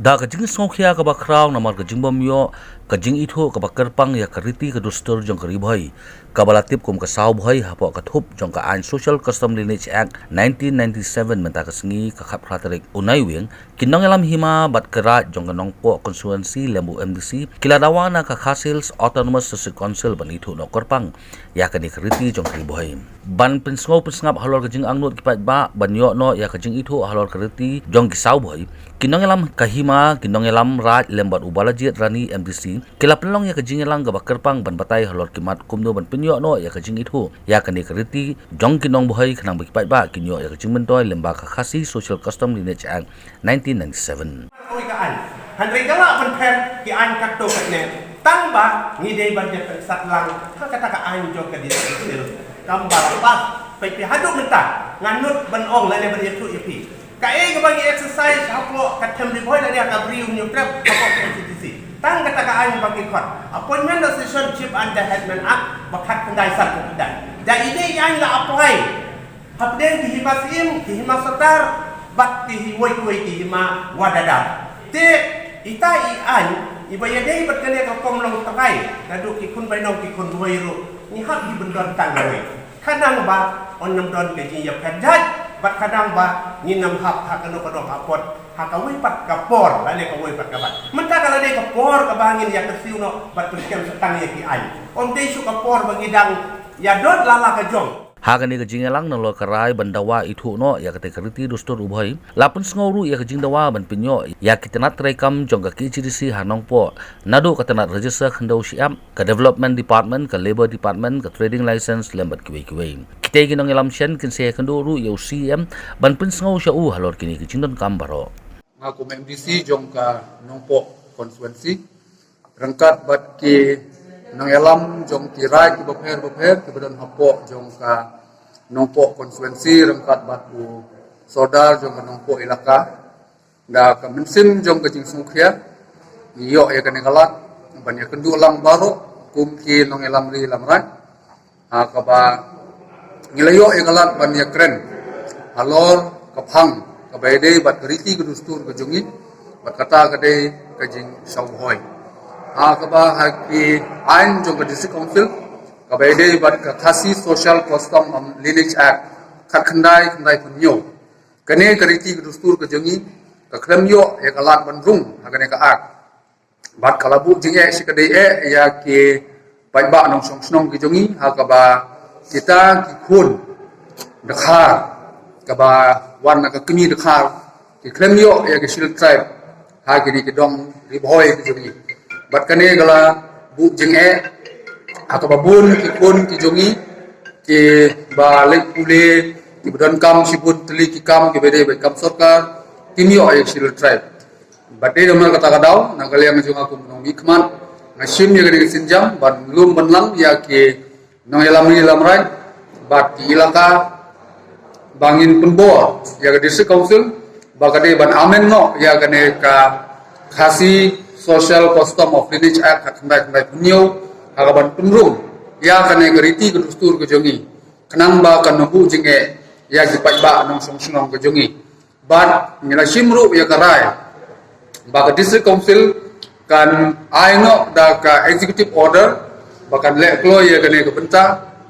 Da ka jingsngewkhia kaba khraw namar ka jingbym yo ka jingithuh kaba kyrpang ya ka Riti ka dustur jong ka Bhoi kaba latip kum ka Shaw Bhoi hapoh ka thup jong ka Social Custom Lineage Act 1997 mynta ka sngi ka khapratarik unai wing Nongialam Hima bat kera jong ka Nongpoh Konstituensi lembu MDC kila Dawa na ka Khasi Autonomous Social Council ban Ithuh Noh kyrpang ya ka ni ka Riti jong ka Bhoi ban pinsngap halor ka jingang not kipat ba ban yo no ya ka jingithuh halor ka Riti jong ki Shaw Bhoi Nongialam Hima Nongialam raj lembat ubalajit rani MDC kila pelong ya ka jingelang ka kyrpang ban batay halor kimat kumno ban pinyo no ya ka jingithuh ya ka ni ka Riti jong ki Nongpoh kanang kipat ba kinyo ya ka jingbym lemba ka Khasi Social Custom Lineage Act 1997 Handai galak penpen ki an kakto katne tamba ngidei banjat satlang kata ka an jog ka disil tamba pas pai pi hadu menta nganut ban ong la ne ban yetu ipi ka e ka bagi exercise hapo katem di boy dia ka briu nyu trap hapo konstitusi tang kata ka an bagi khot appointment relationship and the headman act bakat kendai sat kendai da ide yang la apply hapden ki himasim ki himasatar bat ki woi ki hima wadada te itai an ibaya dei bat kene ka kom long takai nadu ki kun bai nong ki kun boi ru ni hak di bendon tang loi kadang ba on nam don ke ji ya phajat bat kadang ba ni nam hak hak kanu kodok apot hak ka wei pat ka por la le ka wei pat ka bat menta kala dei ka por ka bangin ya kesiu no bat kem setang ya ki an on dei su ka por bangidang ya dot lala ka jong Hagani ka jingelang nang lo karai bandawa Ithuh Noh ya kate Riti dustur ubhoi lapun sngoru ya ka jingdawa ban pinyo ya kitenat rekam jong ka KCDC Nongpoh nadu katenat register khandau siam ka development department ka labor department ka trading license lembat kiwe kite ginong elam shen kin se khanduru ya CM ban pin sngo sha u halor kini ki jingdon kam baro ngaku MDC jong ka Nongpoh Konstituensi rangkat bat ki Nongialam jong tirai ki bapher ki badan hapoh jong ka Nongpoh Konstituensi rangkat batu sodar jong ka Nongpoh ilaka da ka mensim jong ka jingsngewkhia iyo ya kane galat ban ya kendu lang baro kum ki Nongialam ri lamrai ka ba ngilayo ya galat ban ya kren halor ka phang ka baide bat Riti ka dustur ka jongi bat kata ka de ka jing Shaw Bhoi kaba haki ain jong ka district council kaba ide bat ka Khasi Social Custom Lineage Act khandai punyo kane ka Riti ka dustur ka jongi ka klemyo ya kalat bandrung hagane ka ak bat kalabu jinge sikadei ya ki paiba nong song ki jongi hakaba kita ki khun dakhar kaba wan ka kemi dakhar ki klemyo ya ki sil tribe hagini ki dong ri Bhoi ki jongi bat kane gala bu jenge atau babun ki kun ki jongi ki balik pule ki badan kam sibun teli ki kam ki bede kam sarkar tinio ay sil tribe bade domar kata kadau nagali ang jong aku nong ikman nasim ya gede sinjam ban lum banlang ya ki Nongialam ni lamrai bat ki ilaka bangin penbor ya gede district council bagade ban amen no ya gane ka Khasi Social Custom of Lineage Act khandai punyo hagaban penrung ya kane Riti ke dustur ke jongi kenang ba kan nubu jinge ya jipai ba nong song ke jongi bat ngila simru ya karai ba ka district council kan aino da ka executive order bahkan le klo ya kane ke benta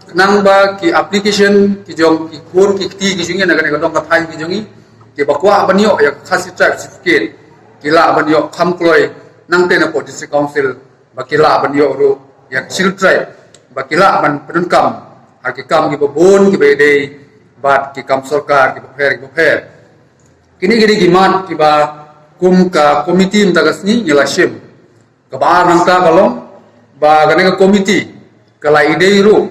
kenang ba ki application ki jong ki kur ki ti ki jongi na kane ka dong ka thai ki jongi ki bakwa banyo ya Khasi tribe certificate kila banyo kham kloi nang tena po district council bakila ban yo ru yak sil tribe bakila ban penunkam hakikam ki babun ki bede bat ki kam sarkar ki bapher kini gidi giman ki ba kum ka komiti mtagasni nyelashim ka ba nang ta kalong ba gane ka komiti kala ide ru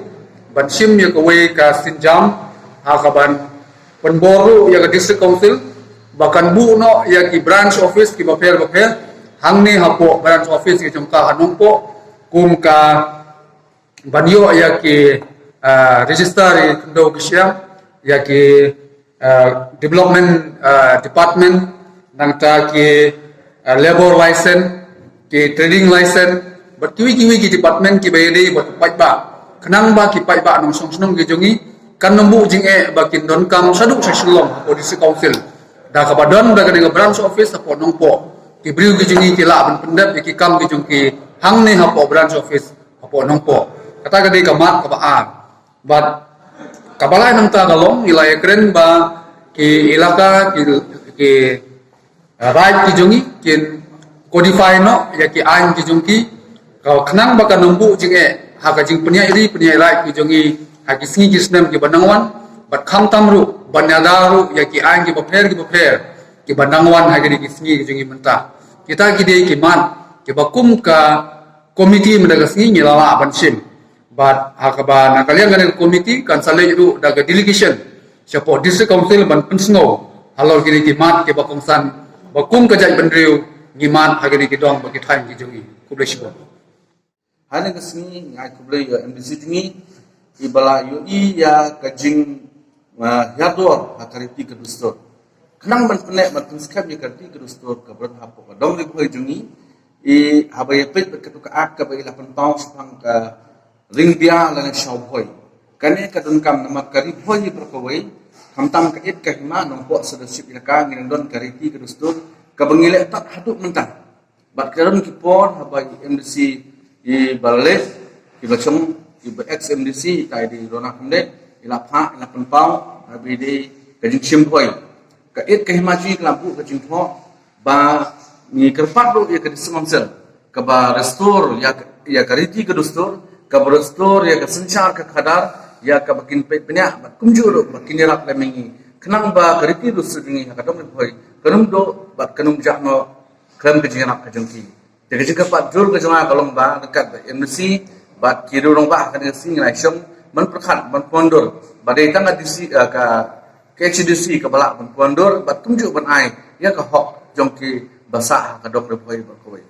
ban sim ya ka we ka sinjam hakaban penboru ya ka district council bahkan bu no ya ki branch office ki bapher hangni hapoh branch office ki jongka Nongpoh kum ka banyo ya ki register kendo kisyam ya ki development department nang ta ki labor license ki trading license bat kiwi ki department ki bayade bat paiba kenang ba ki paiba nong song ki jongi kan nombu jinge bakin don kam saduk sesilom po district council da ka badon da ka branch office po Nongpoh ki briu ki jungi ki la ban pendap ki kam ki jung ki hang ne hapoh branch office hapoh Nongpoh kata ka dei kamat ka baan but kabalai nang ta galong ilai kren ba ki ilaka ki right ki jungi kin codify no ya ki ain ki jungki kau kenang baka nombu jinge ha ka jing peniai right ki jungi ha ki sngi ki snem ki banangwan bat kham tamru banyadaru ya ki ain ki bapher ki bandangwan ha ki sngi ki jungi menta kita ki dei ki man ki bakum ka komiti mendaga sngi ngilala bansim but ha ka ba nakalian kan komiti kan salai ru daga delegation siapa district council ban pensno halor ki ki mat ki bakongsan bakum ka jai bandriu ngiman ha ki dong bagi thain ki jungi kubleshbo hanya kesini ngai kublai ya MDC tingi ibala UI ya kajing yador hakariti ke dustur kenang ban penek ban penskap ya kariti ke dustur ke berat hapoh ka dong le jungi I habaya pet berketuka ak ka bai 8 tahun sepang ka ring dia lan Shaw Bhoi kane ka dun kam nama kari bhoi berkawai hamtam ka it ka hima Nongpoh sedership ilaka nginandon kariti ke dustur ka bengilek tak haduk mentang bat karon ki por habai MDC I ballet I bacong I ex MDC tai di rona kamdet ila pha ila penpau habi di kajing Bhoi ka it ka hima ji lampu kajing tho ba ni kerpat do ya ka disemamsel ka ba restore ya kariti ke dustur ka restore ya ka senchar ka khadar ya ka bakin penya bat kumjur bakin rak lemengi kenang ba kariti dustur ni ka dom Bhoi kanum do bat kanum jakno kram ke jinap ka jengki jadi jika pat jul ke jemaah kalong ba dekat MDC bat kiru rong ba ka ngasi ngai syom man perkhat man pondor badai tang DC ka KCDC ka balak man pondor bat tunjuk ban ai ya ka hok jongki basah ka dok Bhoi ba koi